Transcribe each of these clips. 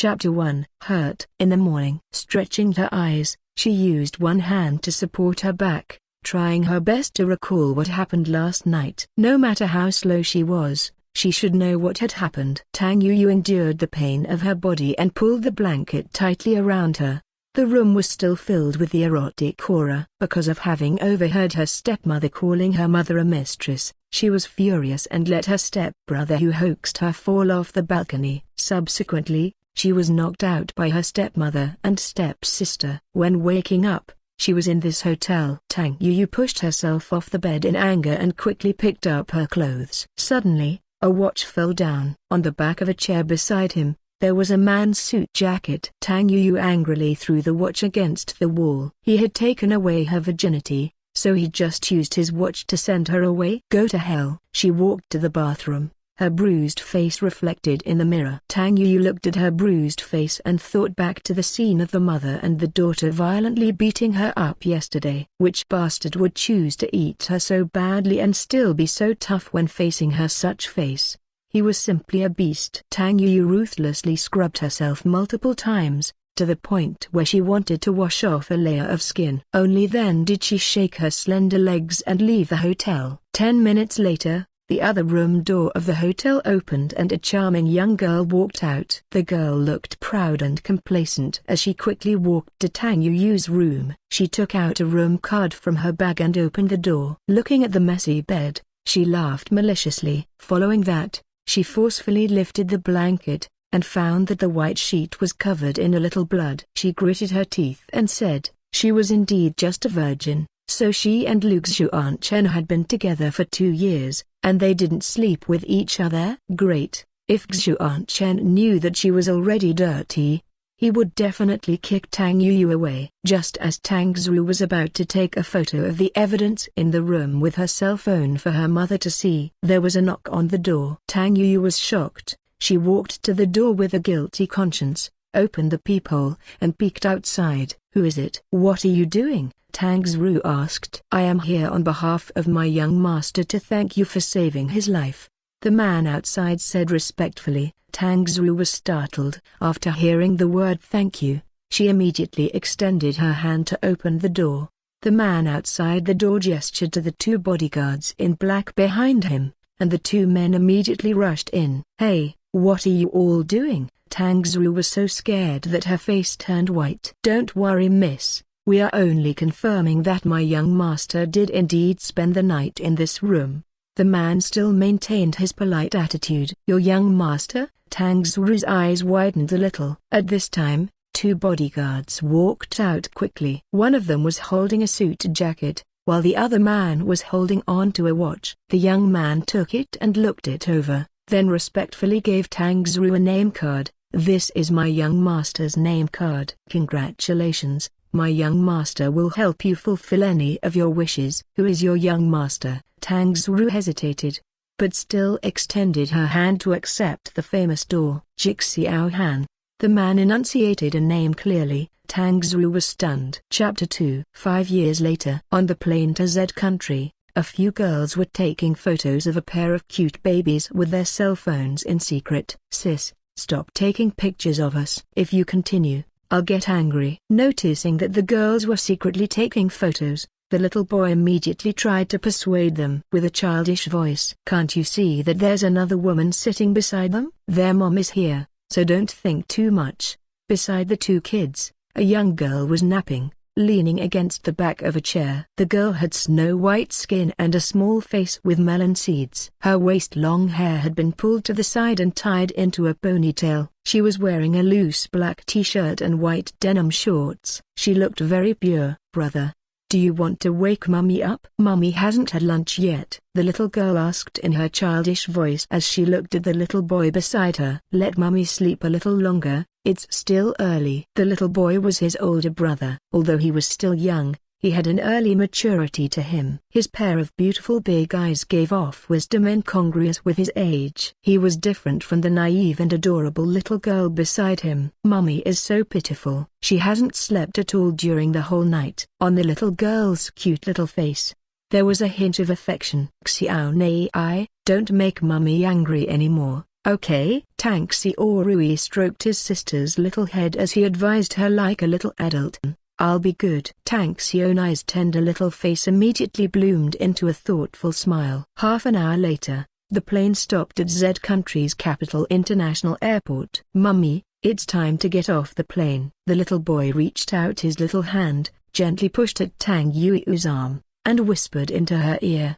Chapter 1. Hurt. In the morning, stretching her eyes, she used one hand to support her back, trying her best to recall what happened last night. No matter how slow she was, she should know what had happened. Tang Yu endured the pain of her body and pulled the blanket tightly around her. The room was still filled with the erotic aura. Because of having overheard her stepmother calling her mother a mistress, she was furious and let her stepbrother who hoaxed her fall off the balcony. Subsequently, she was knocked out by her stepmother and stepsister. When waking up, she was in this hotel. Tang Yu pushed herself off the bed in anger and quickly picked up her clothes. Suddenly, a watch fell down. On the back of a chair beside him, there was a man's suit jacket. Tang Yu angrily threw the watch against the wall. He had taken away her virginity, so he just used his watch to send her away. Go to hell. She walked to the bathroom, her bruised face reflected in the mirror. Tang Yu looked at her bruised face and thought back to the scene of the mother and the daughter violently beating her up yesterday. Which bastard would choose to eat her so badly and still be so tough when facing her such face? He was simply a beast. Tang Yu ruthlessly scrubbed herself multiple times, to the point where she wanted to wash off a layer of skin. Only then did she shake her slender legs and leave the hotel. 10 minutes later, the other room door of the hotel opened and a charming young girl walked out. The girl looked proud and complacent as she quickly walked to Tang Yu's room. She took out a room card from her bag and opened the door. Looking at the messy bed, she laughed maliciously. Following that, she forcefully lifted the blanket, and found that the white sheet was covered in a little blood. She gritted her teeth and said, she was indeed just a virgin, so she and Lu Xuanchen had been together for 2 years, and they didn't sleep with each other? Great. If Xuanchen knew that she was already dirty, he would definitely kick Tang Yu away. Just as Tang Zhu was about to take a photo of the evidence in the room with her cell phone for her mother to see, there was a knock on the door. Tang Yu was shocked. She walked to the door with a guilty conscience, opened the peephole, and peeked outside. Who is it? What are you doing? Tang Zhu asked. I am here on behalf of my young master to thank you for saving his life, the man outside said respectfully. Tang Zhu was startled. After hearing the word thank you, she immediately extended her hand to open the door. The man outside the door gestured to the 2 bodyguards in black behind him, and the 2 men immediately rushed in. Hey, what are you all doing? Tang Zhu was so scared that her face turned white. Don't worry, miss. We are only confirming that my young master did indeed spend the night in this room. The man still maintained his polite attitude. Your young master? Tang Zhu's eyes widened a little. At this time, 2 bodyguards walked out quickly. One of them was holding a suit jacket, while the other man was holding on to a watch. The young man took it and looked it over, then respectfully gave Tang Zhu a name card. This is my young master's name card. Congratulations, my young master will help you fulfill any of your wishes. Who is your young master? Tang Zhu hesitated, but still extended her hand to accept the famous door. Jik Xiao Han. The man enunciated a name clearly. Tang Zhu was stunned. Chapter 2. 5 years later. On the plane to Z country, a few girls were taking photos of a pair of cute babies with their cell phones in secret. Sis, stop taking pictures of us. If you continue, I'll get angry. Noticing that the girls were secretly taking photos, the little boy immediately tried to persuade them with a childish voice. Can't you see that there's another woman sitting beside them? Their mom is here, so don't think too much. Beside the 2 kids, a young girl was napping, leaning against the back of a chair. The girl had snow-white skin and a small face with melon seeds. Her waist-long hair had been pulled to the side and tied into a ponytail. She was wearing a loose black t-shirt and white denim shorts. She looked very pure. Brother, do you want to wake Mummy up? Mummy hasn't had lunch yet, the little girl asked in her childish voice as she looked at the little boy beside her. Let Mummy sleep a little longer, it's still early. The little boy was his older brother. Although he was still young, he had an early maturity to him. His pair of beautiful big eyes gave off wisdom incongruous with his age. He was different from the naive and adorable little girl beside him. Mummy is so pitiful. She hasn't slept at all during the whole night. On the little girl's cute little face, there was a hint of affection. Xiao Nei, don't make Mummy angry anymore. Okay. Tang Xiaorui stroked his sister's little head as he advised her like a little adult. I'll be good. Tang Xiaonui's tender little face immediately bloomed into a thoughtful smile. Half an hour later, the plane stopped at Z country's capital international airport. Mummy, it's time to get off the plane. The little boy reached out his little hand, gently pushed at Tang Yuu's arm, and whispered into her ear.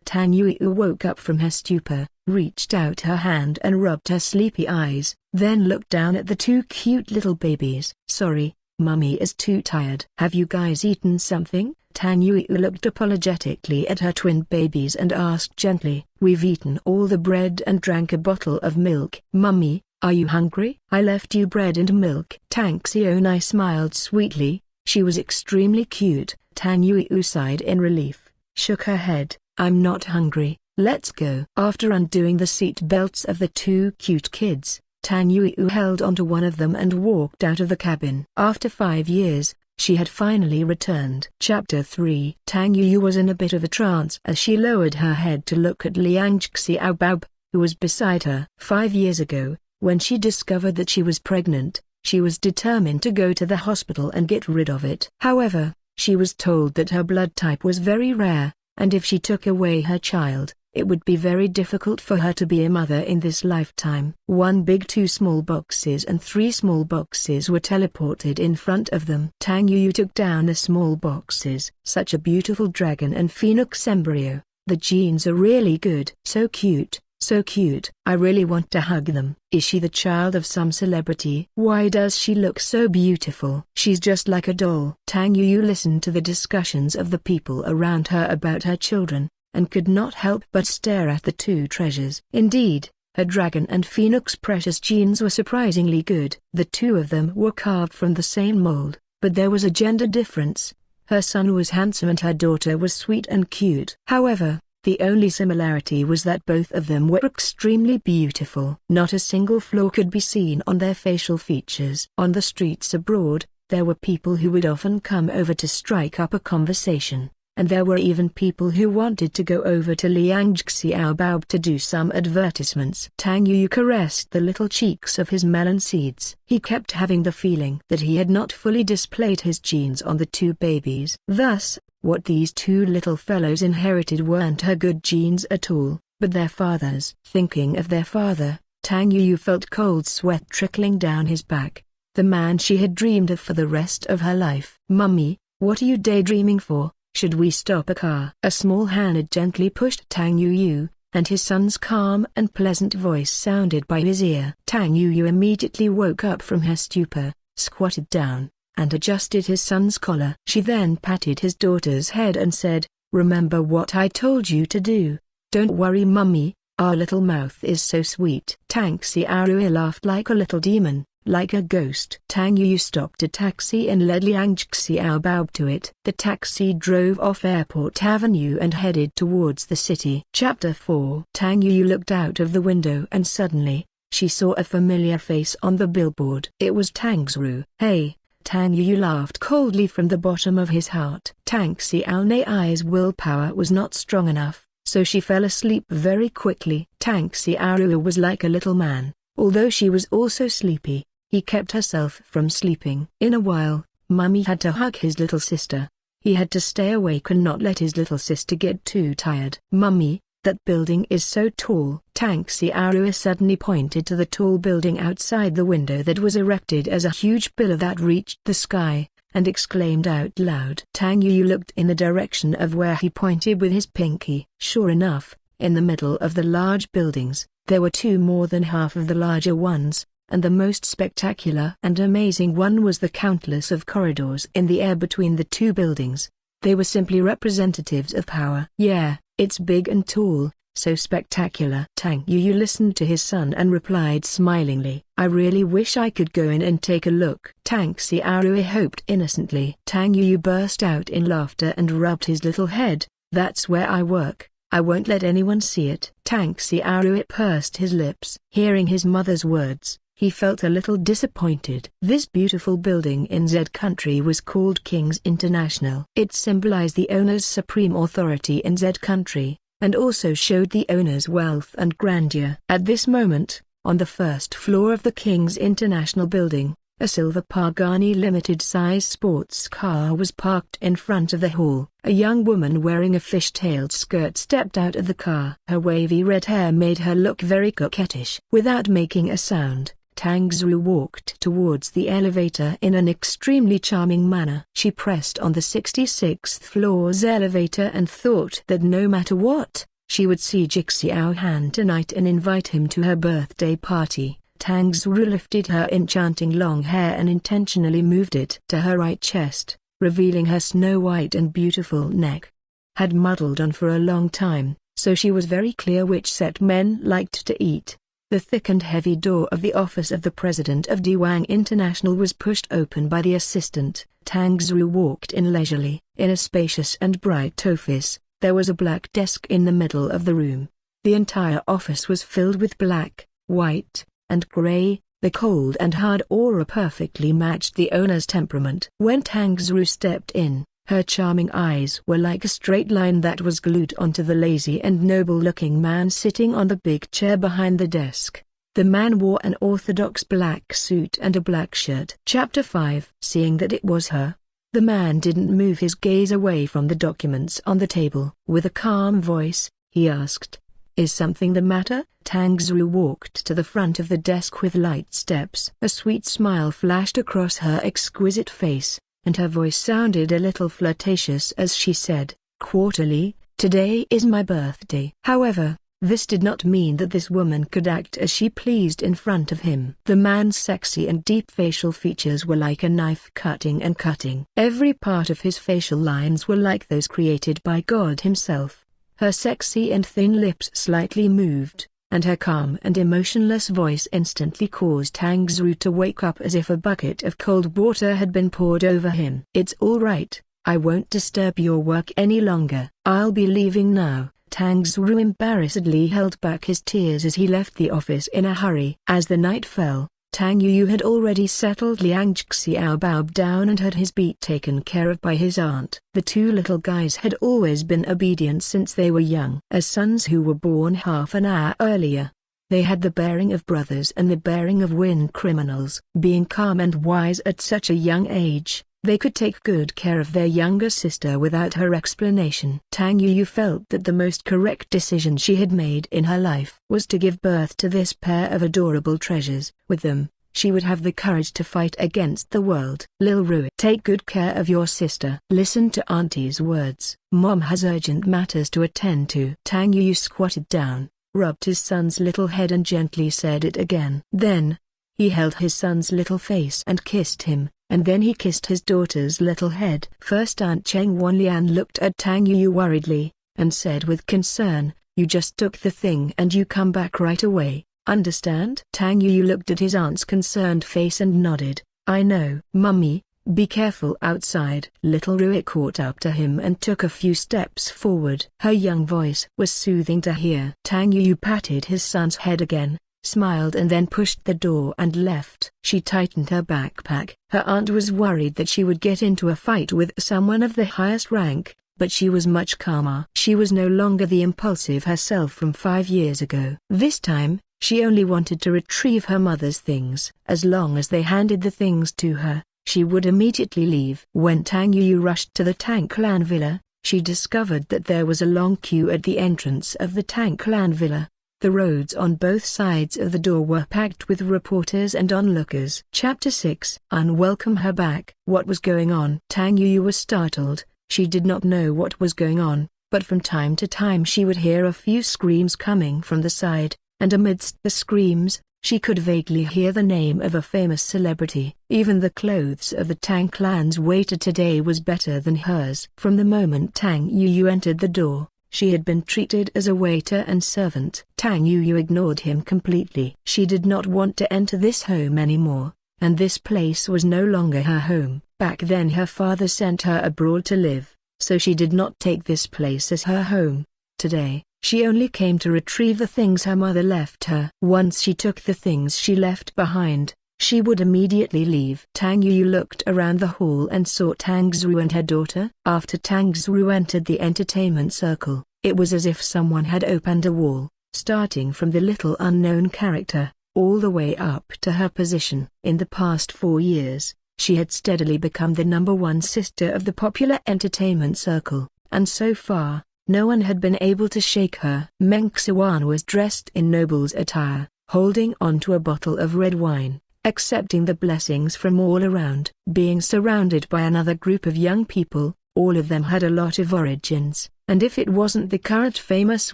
Tang Yuu woke up from her stupor, reached out her hand and rubbed her sleepy eyes, then looked down at the two cute little babies. Sorry, Mummy is too tired. Have you guys eaten something? Tang Yuu looked apologetically at her twin babies and asked gently. We've eaten all the bread and drank a bottle of milk. Mummy, are you hungry? I left you bread and milk. Tang Xiaonui smiled sweetly. She was extremely cute. Tang Yuu sighed in relief, shook her head. I'm not hungry, let's go. After undoing the seat belts of the two cute kids, Tang Yuu held onto one of them and walked out of the cabin. After 5 years, she had finally returned. Chapter 3. Tang Yuu was in a bit of a trance as she lowered her head to look at Liang Xiaobao, who was beside her. 5 years ago, when she discovered that she was pregnant, she was determined to go to the hospital and get rid of it. However, she was told that her blood type was very rare, and if she took away her child, it would be very difficult for her to be a mother in this lifetime. 1 big 2 small boxes and 3 small boxes were teleported in front of them. Tang Yuu took down the small boxes. Such a beautiful dragon and phoenix embryo. The genes are really good. So cute, so cute. I really want to hug them. Is she the child of some celebrity? Why does she look so beautiful? She's just like a doll. Tang Yuu listened to the discussions of the people around her about her children, and could not help but stare at the two treasures. Indeed, her dragon and phoenix precious genes were surprisingly good. The two of them were carved from the same mold, but there was a gender difference. Her son was handsome and her daughter was sweet and cute. However, the only similarity was that both of them were extremely beautiful. Not a single flaw could be seen on their facial features. On the streets abroad, there were people who would often come over to strike up a conversation, and there were even people who wanted to go over to Liang Xiaobao to do some advertisements. Tang Yuu caressed the little cheeks of his melon seeds. He kept having the feeling that he had not fully displayed his genes on the two babies. Thus, what these two little fellows inherited weren't her good genes at all, but their father's. Thinking of their father, Tang Yuu felt cold sweat trickling down his back. The man she had dreamed of for the rest of her life. Mummy, what are you daydreaming for? Should we stop a car? A small hand had gently pushed Tang Yuu, and his son's calm and pleasant voice sounded by his ear. Tang Yuu immediately woke up from her stupor, squatted down, and adjusted his son's collar. She then patted his daughter's head and said, "Remember what I told you to do. Don't worry Mummy, our little mouth is so sweet." Tang Xiaorui laughed like a little demon, like a ghost. Tang Yuu stopped a taxi and led Liang Xiaobao to it. The taxi drove off Airport Avenue and headed towards the city. Chapter 4. Tang Yuu looked out of the window and suddenly, she saw a familiar face on the billboard. It was Tang Zhu. Hey! Tang Yuu laughed coldly from the bottom of his heart. Tang Xiaonui's willpower was not strong enough, so she fell asleep very quickly. Tang Xiaorui was like a little man. Although she was also sleepy, he kept herself from sleeping. In a while, Mummy had to hug his little sister. He had to stay awake and not let his little sister get too tired. Mummy, that building is so tall. Tang Xiaorui suddenly pointed to the tall building outside the window that was erected as a huge pillar that reached the sky, and exclaimed out loud. Tang Yuu looked in the direction of where he pointed with his pinky. Sure enough, in the middle of the large buildings, there were two more than half of the larger ones, and the most spectacular and amazing one was the countless of corridors in the air between the two buildings. They were simply representatives of power. Yeah, it's big and tall, so spectacular. Tang Yuu listened to his son and replied smilingly, I really wish I could go in and take a look. Tang Xiaorui hoped innocently. Tang Yuu burst out in laughter and rubbed his little head. That's where I work. I won't let anyone see it. Tang Xiaorui pursed his lips. Hearing his mother's words, he felt a little disappointed. This beautiful building in Z country was called King's International. It symbolized the owner's supreme authority in Z country, and also showed the owner's wealth and grandeur. At this moment, on the first floor of the King's International Building, a silver Pagani limited-size sports car was parked in front of the hall. A young woman wearing a fish-tailed skirt stepped out of the car. Her wavy red hair made her look very coquettish. Without making a sound, Tang Zhu walked towards the elevator in an extremely charming manner. She pressed on the 66th floor's elevator and thought that no matter what, she would see Jixiao Han tonight and invite him to her birthday party. Tang Zhu lifted her enchanting long hair and intentionally moved it to her right chest, revealing her snow-white and beautiful neck. Had muddled on for a long time, so she was very clear which set men liked to eat. The thick and heavy door of the office of the president of Diwang International was pushed open by the assistant. Tang Zhu walked in leisurely. In a spacious and bright office, there was a black desk in the middle of the room. The entire office was filled with black, white, and grey. The cold and hard aura perfectly matched the owner's temperament. When Tang Zhu stepped in, her charming eyes were like a straight line that was glued onto the lazy and noble-looking man sitting on the big chair behind the desk. The man wore an orthodox black suit and a black shirt. Chapter 5. Seeing that it was her, the man didn't move his gaze away from the documents on the table. With a calm voice, he asked, "Is something the matter?" Tang Zhu walked to the front of the desk with light steps. A sweet smile flashed across her exquisite face, and her voice sounded a little flirtatious as she said, "Quarterly, today is my birthday." However, this did not mean that this woman could act as she pleased in front of him. The man's sexy and deep facial features were like a knife cutting and cutting. Every part of his facial lines were like those created by God himself. Her sexy and thin lips slightly moved, and her calm and emotionless voice instantly caused Tang Zhu to wake up as if a bucket of cold water had been poured over him. "It's all right, I won't disturb your work any longer. I'll be leaving now." Tang Zhu embarrassedly held back his tears as he left the office in a hurry. As the night fell, Tang Yu had already settled Liang Xiaobao down and had his beat taken care of by his aunt. The two little guys had always been obedient since they were young, as sons who were born half an hour earlier. They had the bearing of brothers and the bearing of wind criminals. Being calm and wise at such a young age, they could take good care of their younger sister without her explanation. Tang Yu felt that the most correct decision she had made in her life was to give birth to this pair of adorable treasures. With them, she would have the courage to fight against the world. Lil Rui, take good care of your sister. Listen to Auntie's words. Mom has urgent matters to attend to. Tang Yu squatted down, rubbed his son's little head and gently said it again. Then, he held his son's little face and kissed him, and then he kissed his daughter's little head. First Aunt Cheng Wanlian looked at Tang Yu worriedly, and said with concern, "You just took the thing and you come back right away, understand?" Tang Yu looked at his aunt's concerned face and nodded, "I know." "Mummy, be careful outside." Little Rui caught up to him and took a few steps forward. Her young voice was soothing to hear. Tang Yu patted his son's head again, smiled and then pushed the door and left. She tightened her backpack. Her aunt was worried that she would get into a fight with someone of the highest rank, but she was much calmer. She was no longer the impulsive herself from 5 years ago. This time, she only wanted to retrieve her mother's things. As long as they handed the things to her, she would immediately leave. When Tang Yu rushed to the Tang Clan Villa, she discovered that there was a long queue at the entrance of the Tang Clan Villa. The roads on both sides of the door were packed with reporters and onlookers. Chapter 6. Unwelcome her back. What was going on? Tang Yu was startled. She did not know what was going on, but from time to time she would hear a few screams coming from the side, and amidst the screams, she could vaguely hear the name of a famous celebrity. Even the clothes of the Tang clan's waiter today was better than hers. From the moment Tang Yu entered the door, she had been treated as a waiter and servant. Tang Yu ignored him completely. She did not want to enter this home anymore, and this place was no longer her home. Back then her father sent her abroad to live, so she did not take this place as her home. Today, she only came to retrieve the things her mother left her. Once she took the things she left behind, she would immediately leave. Tang Yu looked around the hall and saw Tang Zhu and her daughter. After Tang Zhu entered the entertainment circle, It was as if someone had opened a wall, starting from the little unknown character, all the way up to her position. In the past 4 years, she had steadily become the #1 sister of the popular entertainment circle, and so far, no one had been able to shake her. Meng Xiwan was dressed in noble's attire, holding onto a bottle of red wine, accepting the blessings from all around. Being surrounded by another group of young people, all of them had a lot of origins, and if it wasn't the current famous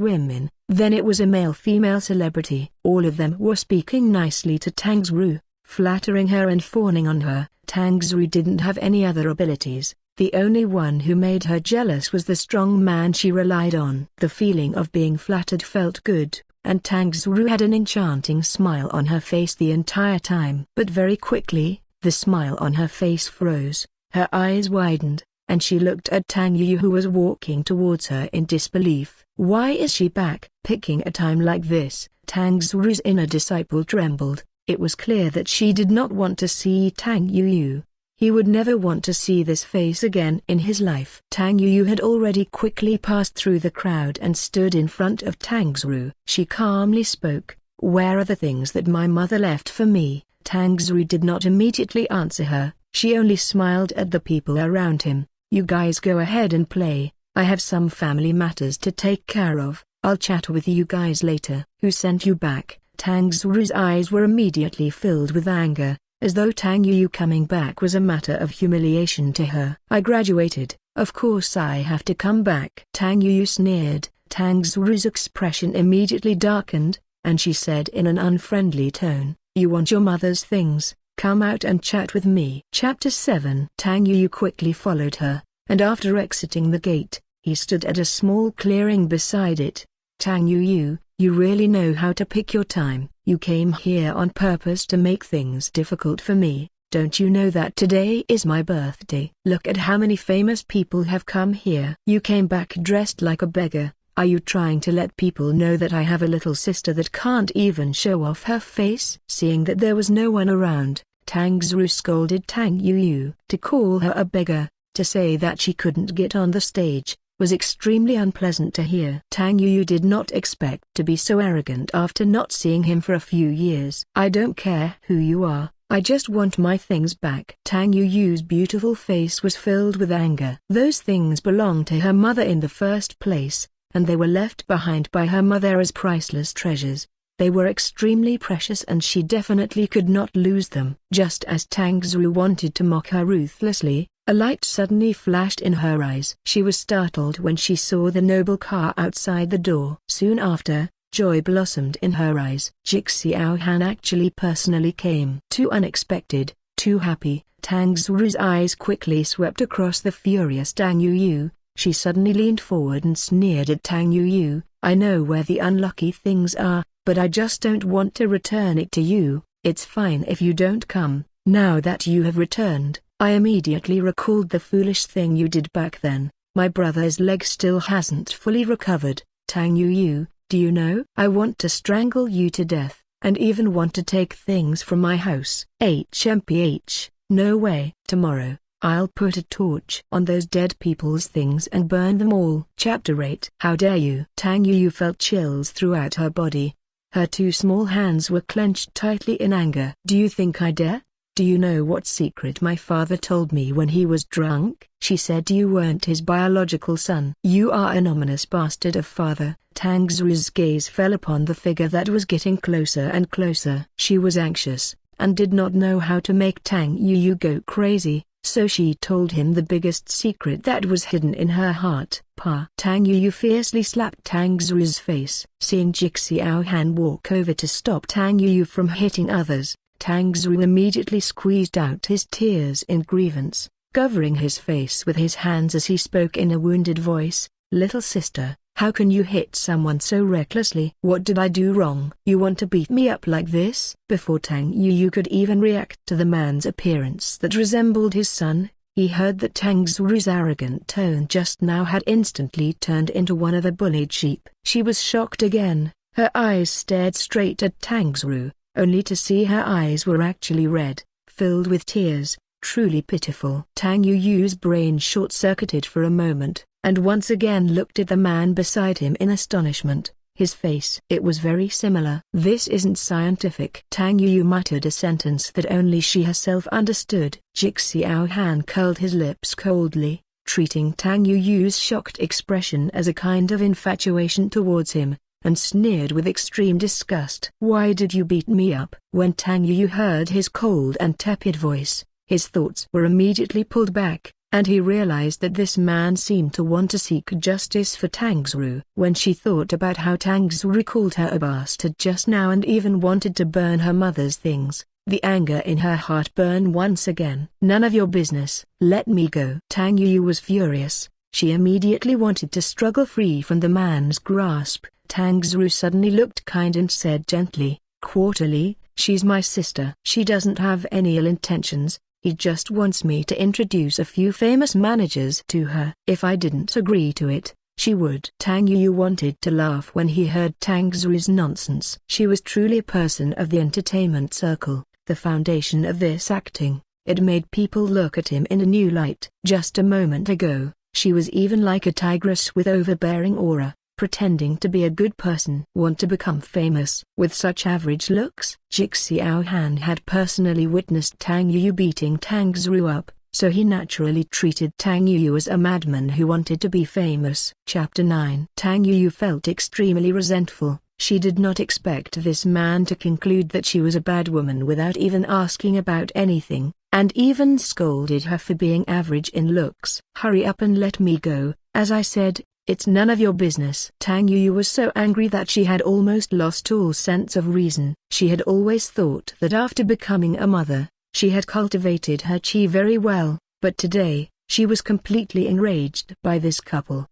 women, then it was a male-female celebrity. All of them were speaking nicely to Tang Zhu, flattering her and fawning on her. Tang Zhu didn't have any other abilities. The only one who made her jealous was the strong man she relied on. The feeling of being flattered felt good, and Tang Zhu had an enchanting smile on her face the entire time. But very quickly, the smile on her face froze, her eyes widened, and she looked at Tang Yu who was walking towards her in disbelief. Why is she back? Picking a time like this, Tang Zhu's inner disciple trembled. It was clear that she did not want to see Tang Yu. He would never want to see this face again in his life. Tang Yu had already quickly passed through the crowd and stood in front of Tang Zhu. She calmly spoke, "Where are the things that my mother left for me?" Tang Zhu did not immediately answer her, she only smiled at the people around him. "You guys go ahead and play, I have some family matters to take care of, I'll chat with you guys later." "Who sent you back?" Tang Zhu's eyes were immediately filled with anger, as though Tang Yu coming back was a matter of humiliation to her. "I graduated, of course I have to come back." Tang Yu sneered. Tang Zhu's expression immediately darkened, and she said in an unfriendly tone, "You want your mother's things, come out and chat with me." Chapter 7. Tang Yu quickly followed her, and after exiting the gate, he stood at a small clearing beside it. "Tang Yu, you really know how to pick your time. You came here on purpose to make things difficult for me. Don't you know that today is my birthday? Look at how many famous people have come here. You came back dressed like a beggar. Are you trying to let people know that I have a little sister that can't even show off her face?" Seeing that there was no one around, Tang Zhu scolded Tang Yu. To call her a beggar, to say that she couldn't get on the stage, was extremely unpleasant to hear. Tang Yu did not expect to be so arrogant after not seeing him for a few years. "I don't care who you are, I just want my things back." Tang Yu's beautiful face was filled with anger. Those things belonged to her mother in the first place, and they were left behind by her mother as priceless treasures. They were extremely precious and she definitely could not lose them. Just as Tang Zhu wanted to mock her ruthlessly, a light suddenly flashed in her eyes. She was startled when she saw the noble car outside the door. Soon after, joy blossomed in her eyes. Jik Xiaohan actually personally came. Too unexpected, too happy. Tang Zhu's eyes quickly swept across the furious Tang Yu. She suddenly leaned forward and sneered at Tang Yu. "I know where the unlucky things are, but I just don't want to return it to you. It's fine if you don't come. Now that you have returned, I immediately recalled the foolish thing you did back then. My brother's leg still hasn't fully recovered. Tang Yu, do you know? I want to strangle you to death, and even want to take things from my house." "HMPH, no way." "Tomorrow, I'll put a torch on those dead people's things and burn them all." Chapter 8. How dare you? Tang Yu felt chills throughout her body. Her two small hands were clenched tightly in anger. "Do you think I dare? Do you know what secret my father told me when he was drunk? She said you weren't his biological son." "You are an ominous bastard of father." Tang Zhu's gaze fell upon the figure that was getting closer and closer. She was anxious, and did not know how to make Tang Yu go crazy, so she told him the biggest secret that was hidden in her heart. "Pa!" Tang Yu fiercely slapped Tang Zhu's face. Seeing Jik Xiaohan walk over to stop Tang Yu from hitting others, Tang Zhu immediately squeezed out his tears in grievance, covering his face with his hands as he spoke in a wounded voice. "Little sister, how can you hit someone so recklessly? What did I do wrong? You want to beat me up like this?" Before Tang Yu could even react to the man's appearance that resembled his son, he heard that Tang Zhu's arrogant tone just now had instantly turned into one of a bullied sheep. She was shocked again. Her eyes stared straight at Tang Zhu, only to see her eyes were actually red, filled with tears, truly pitiful. Tang Yu's brain short-circuited for a moment. and once again looked at the man beside him in astonishment. His face. It was very similar. "This isn't scientific." Tang Yu muttered a sentence that only she herself understood. Jik Xiao Han curled his lips coldly, treating Tang Yu's shocked expression as a kind of infatuation towards him, and sneered with extreme disgust. "Why did you beat me up?" When Tang Yu heard his cold and tepid voice, his thoughts were immediately pulled back, and he realized that this man seemed to want to seek justice for Tang Zhu. When she thought about how Tang Zhu called her a bastard just now and even wanted to burn her mother's things, the anger in her heart burned once again. "None of your business. Let me go." Tang Yu was furious. She immediately wanted to struggle free from the man's grasp. Tang Zhu suddenly looked kind and said gently, "Quarterly, she's my sister. She doesn't have any ill intentions. He just wants me to introduce a few famous managers to her. If I didn't agree to it, she would." Tang Yu wanted to laugh when he heard Tang Zhu's nonsense. She was truly a person of the entertainment circle, the foundation of this acting. It made people look at him in a new light. Just a moment ago, she was even like a tigress with overbearing aura, pretending to be a good person. Want to become famous with such average looks? Jik Xiao Han had personally witnessed Tang Yu beating Tang Zhu up, so he naturally treated Tang Yu as a madman who wanted to be famous. Chapter 9. Tang Yu felt extremely resentful. She did not expect this man to conclude that she was a bad woman without even asking about anything, and even scolded her for being average in looks. "Hurry up and let me go. As I said, it's none of your business." Tang Yu was so angry that she had almost lost all sense of reason. She had always thought that after becoming a mother, she had cultivated her chi very well, but today, she was completely enraged by this couple.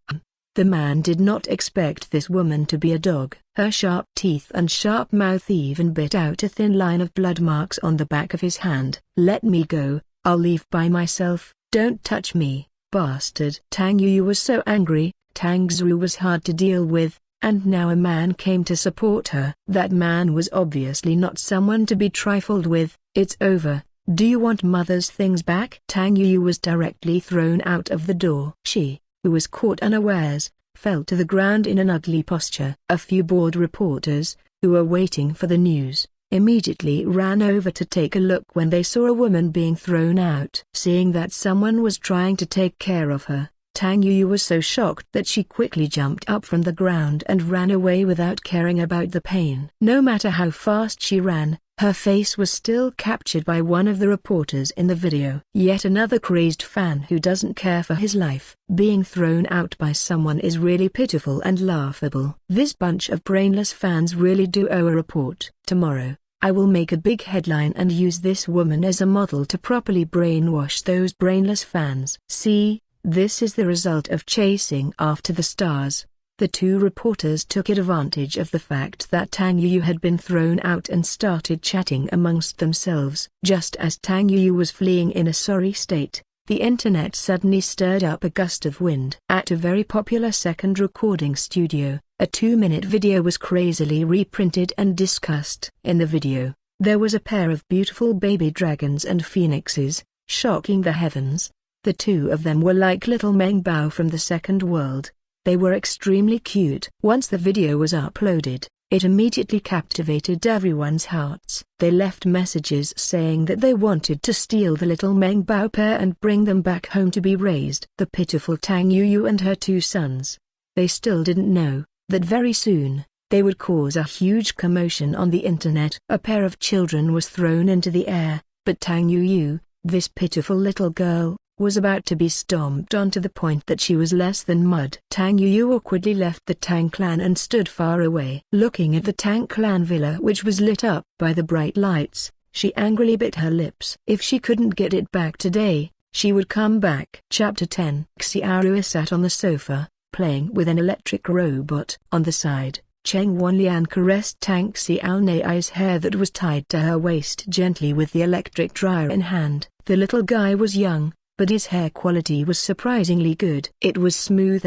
The man did not expect this woman to be a dog. Her sharp teeth and sharp mouth even bit out a thin line of blood marks on the back of his hand. "Let me go, I'll leave by myself. Don't touch me, bastard." Tang Yu was so angry. Tang Zhu was hard to deal with, and now a man came to support her. That man was obviously not someone to be trifled with. "It's over. Do you want mother's things back?" Tang Yu was directly thrown out of the door. She, who was caught unawares, fell to the ground in an ugly posture. A few bored reporters, who were waiting for the news, immediately ran over to take a look when they saw a woman being thrown out. Seeing that someone was trying to take care of her, Tang Yu was so shocked that she quickly jumped up from the ground and ran away without caring about the pain. No matter how fast she ran, her face was still captured by one of the reporters in the video. Yet another crazed fan who doesn't care for his life. Being thrown out by someone is really pitiful and laughable. This bunch of brainless fans really do owe a report. Tomorrow, I will make a big headline and use this woman as a model to properly brainwash those brainless fans. See, this is the result of chasing after the stars. The two reporters took advantage of the fact that Tang Yu had been thrown out and started chatting amongst themselves. Just as Tang Yu was fleeing in a sorry state, the internet suddenly stirred up a gust of wind. At a very popular second recording studio, a 2-minute video was crazily reprinted and discussed. In the video, there was a pair of beautiful baby dragons and phoenixes, shocking the heavens. The two of them were like little Meng Bao from the second world. They were extremely cute. Once the video was uploaded, it immediately captivated everyone's hearts. They left messages saying that they wanted to steal the little Meng Bao pair and bring them back home to be raised. The pitiful Tang Yu and her two sons. They still didn't know that very soon, they would cause a huge commotion on the internet. A pair of children was thrown into the air, but Tang Yu, this pitiful little girl, was about to be stomped on to the point that she was less than mud. Tang Yu awkwardly left the Tang clan and stood far away. Looking at the Tang clan villa which was lit up by the bright lights, she angrily bit her lips. If she couldn't get it back today, she would come back. Chapter 10. Xiaorui sat on the sofa, playing with an electric robot. On the side, Cheng Wanlian caressed Tang Xiaonei's hair that was tied to her waist gently with the electric dryer in hand. The little guy was young, but his hair quality was surprisingly good. It was smooth,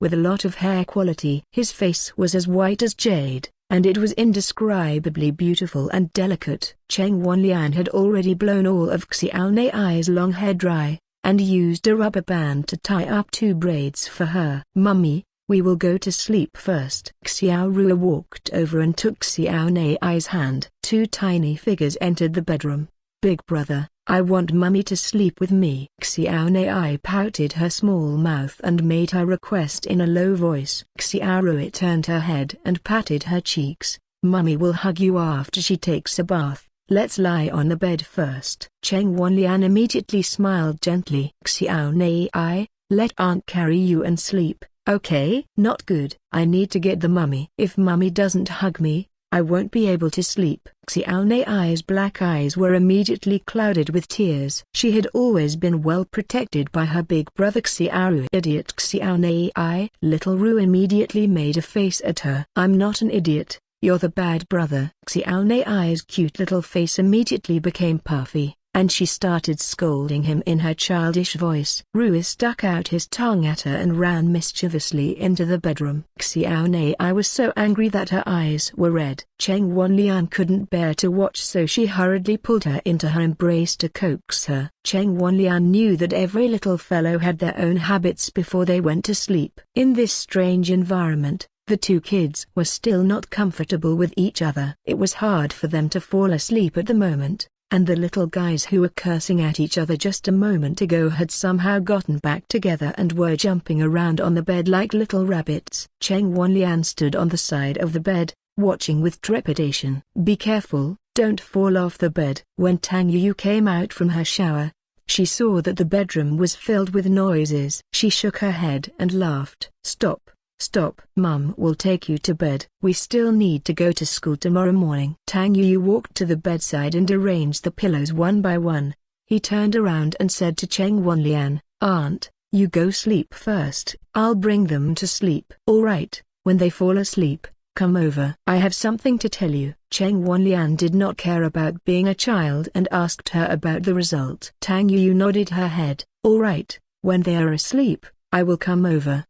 with a lot of hair quality. His face was as white as jade, and it was indescribably beautiful and delicate. Cheng Wanlian had already blown all of Xiaonei's long hair dry, and used a rubber band to tie up 2 braids for her. "Mummy, we will go to sleep first." Xiao Rua walked over and took Xiao Nei's hand. 2 tiny figures entered the bedroom. "Big brother, I want Mummy to sleep with me." Xiao Nei pouted her small mouth and made her request in a low voice. Xiao Rua turned her head and patted her cheeks. "Mummy will hug you after she takes a bath. Let's lie on the bed first." Cheng Wanlian immediately smiled gently. "Xiao Nei, let Aunt carry you and sleep, okay?" "Not good. I need to get the Mummy. If Mummy doesn't hug me, I won't be able to sleep." Xiao Nei's black eyes were immediately clouded with tears. She had always been well protected by her big brother Xiao Rua. "Idiot Xiao Nei!" Little Rua immediately made a face at her. "I'm not an idiot, you're the bad brother." Xiao Nei's cute little face immediately became puffy, and she started scolding him in her childish voice. Rua stuck out his tongue at her and ran mischievously into the bedroom. Xiao Nei was so angry that her eyes were red. Cheng Wanlian couldn't bear to watch, so she hurriedly pulled her into her embrace to coax her. Cheng Wanlian knew that every little fellow had their own habits before they went to sleep. In this strange environment, the 2 kids were still not comfortable with each other. It was hard for them to fall asleep at the moment, and the little guys who were cursing at each other just a moment ago had somehow gotten back together and were jumping around on the bed like little rabbits. Cheng Wanlian stood on the side of the bed, watching with trepidation. "Be careful, don't fall off the bed." When Tang Yu came out from her shower, she saw that the bedroom was filled with noises. She shook her head and laughed. Stop. Mum will take you to bed. We still need to go to school tomorrow morning." Tang Yu walked to the bedside and arranged the pillows one by one. He turned around and said to Cheng Wanlian, "Aunt, you go sleep first. I'll bring them to sleep." "All right, when they fall asleep, come over. I have something to tell you." Cheng Wanlian did not care about being a child and asked her about the result. Tang Yu nodded her head. "All right, when they are asleep, I will come over."